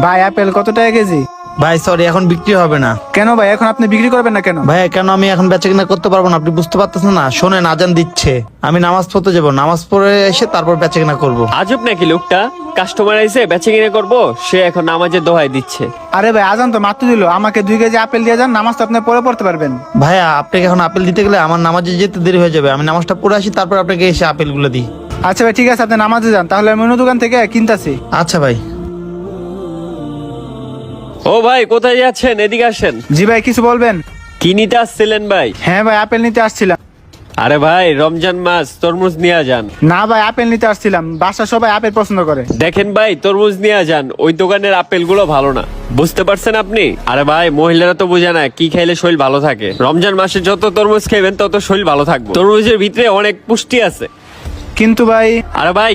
ভাই আপেল কত টাকা কেজি? ভাই সরি, এখন বিক্রি হবে না। কেন ভাই, এখন আপনি বিক্রি করবেন না কেন? ভাই কেন আমি এখন বেচা কিনা করতে পারবো না? আপনি বুঝতে পারতেছেন না? শোনেন, আজান দিচ্ছে, আমি নামাজ পড়তে যাবো, নামাজ পড়ে এসে তারপর বেচা কিনা করবো। আজব নাকি লোকটা, কাস্টমার আইছে বেচে কিনে করবো, সে এখন নামাজের দোহাই দিচ্ছে। আরে ভাই আজান তো মাত্র দিল, আমাকে 2 কেজি আপেল দিয়ে যান, নামাজ তো আপনি পরে পড়তে পারবেন। ভাইয়া আপনাকে এখন আপেল দিতে গেলে আমার নামাজে যেতে দেরি হয়ে যাবে, আমি নামাজটা পড়ে আসি তারপর আপনাকে এসে আপেল গুলো দিই। আচ্ছা ভাই ঠিক আছে, আপনি নামাজে যান, তাহলে আমি অন্য দোকান থেকে কিনতাছি। আচ্ছা ভাই। ও ভাই, কোথায় যাচ্ছেন? এদিকে আসেন। জি ভাই, কিছু বলবেন? কি নিতে আসছিলেন ভাই? হ্যাঁ ভাই, আপেল নিতে আসছিলাম। আরে ভাই, রমজান মাস, তরমুজ নিয়ে যান। না ভাই, আপেল নিতে আসছিলাম, বাসা সবাই আপেল পছন্দ করে। দেখেন ভাই, তরমুজ নিয়ে যান, ওই দোকানের আপেল গুলো ভালো না, বুঝতে পারছেন আপনি? আরে ভাই, মহিলারা তো বোঝে না কি খাইলে শরীর ভালো থাকে। রমজান মাসে যত তরমুজ খাইবেন তত শরীর ভালো থাকবে, তরমুজের ভিতরে অনেক পুষ্টি আছে। কিন্তু ভাই আরে ভাই